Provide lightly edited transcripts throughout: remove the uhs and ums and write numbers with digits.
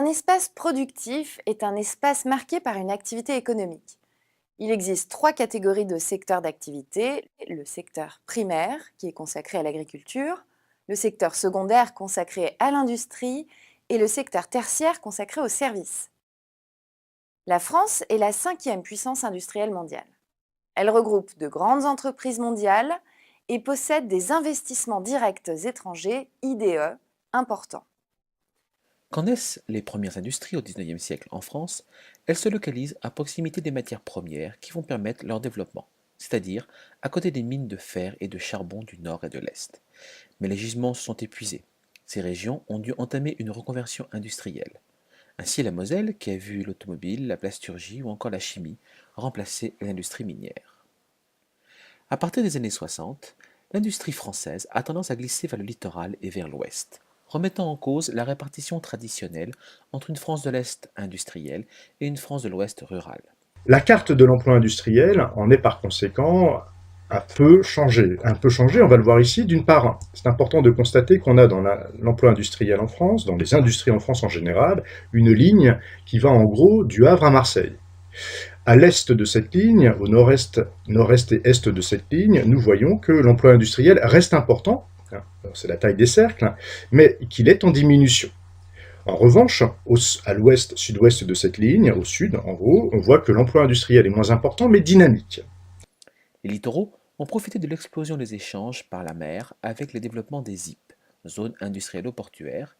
Un espace productif est un espace marqué par une activité économique. Il existe trois catégories de secteurs d'activité. Le secteur primaire, qui est consacré à l'agriculture, le secteur secondaire consacré à l'industrie et le secteur tertiaire consacré aux services. La France est la cinquième puissance industrielle mondiale. Elle regroupe de grandes entreprises mondiales et possède des investissements directs étrangers, IDE, importants. Quand naissent les premières industries au XIXe siècle en France, elles se localisent à proximité des matières premières qui vont permettre leur développement, c'est-à-dire à côté des mines de fer et de charbon du nord et de l'est. Mais les gisements se sont épuisés. Ces régions ont dû entamer une reconversion industrielle. Ainsi la Moselle, qui a vu l'automobile, la plasturgie ou encore la chimie remplacer l'industrie minière. À partir des années 60, l'industrie française a tendance à glisser vers le littoral et vers l'ouest, remettant en cause la répartition traditionnelle entre une France de l'Est industrielle et une France de l'Ouest rurale. La carte de l'emploi industriel en est par conséquent un peu changée. Un peu changée, on va le voir ici. D'une part, c'est important de constater qu'on a dans l'emploi industriel en France, dans les industries en France en général, une ligne qui va en gros du Havre à Marseille. À l'est de cette ligne, au nord-est, nord-est et est de cette ligne, nous voyons que l'emploi industriel reste important, c'est la taille des cercles, mais qu'il est en diminution. En revanche, à l'ouest, sud-ouest de cette ligne, au sud, en gros, on voit que l'emploi industriel est moins important, mais dynamique. Les littoraux ont profité de l'explosion des échanges par la mer avec le développement des ZIP, zones industrielles-portuaires,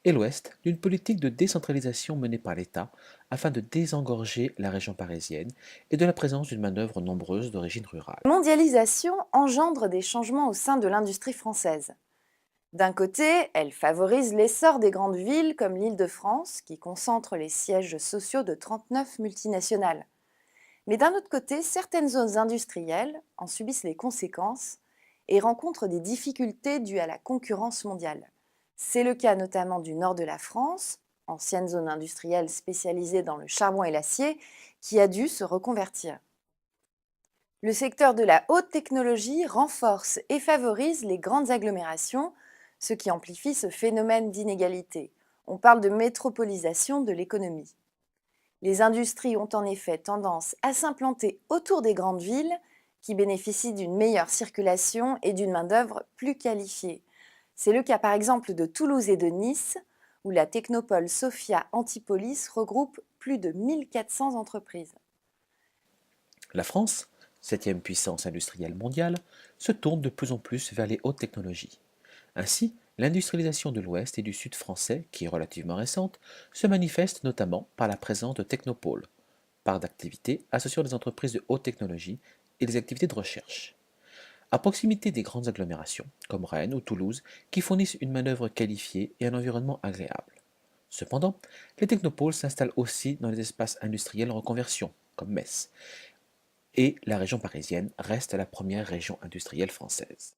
et l'Ouest d'une politique de décentralisation menée par l'État afin de désengorger la région parisienne et de la présence d'une main-d'œuvre nombreuse d'origine rurale. La mondialisation engendre des changements au sein de l'industrie française. D'un côté, elle favorise l'essor des grandes villes comme l'Île-de-France, qui concentre les sièges sociaux de 39 multinationales. Mais d'un autre côté, certaines zones industrielles en subissent les conséquences et rencontrent des difficultés dues à la concurrence mondiale. C'est le cas notamment du nord de la France, ancienne zone industrielle spécialisée dans le charbon et l'acier, qui a dû se reconvertir. Le secteur de la haute technologie renforce et favorise les grandes agglomérations, ce qui amplifie ce phénomène d'inégalité. On parle de métropolisation de l'économie. Les industries ont en effet tendance à s'implanter autour des grandes villes qui bénéficient d'une meilleure circulation et d'une main-d'œuvre plus qualifiée. C'est le cas par exemple de Toulouse et de Nice, où la technopole Sophia Antipolis regroupe plus de 1400 entreprises. La France, septième puissance industrielle mondiale, se tourne de plus en plus vers les hautes technologies. Ainsi, l'industrialisation de l'Ouest et du Sud français, qui est relativement récente, se manifeste notamment par la présence de technopoles, parts d'activités associant des entreprises de haute technologie et des activités de recherche. À proximité des grandes agglomérations, comme Rennes ou Toulouse, qui fournissent une main-d'œuvre qualifiée et un environnement agréable. Cependant, les technopoles s'installent aussi dans les espaces industriels en reconversion, comme Metz, et la région parisienne reste la première région industrielle française.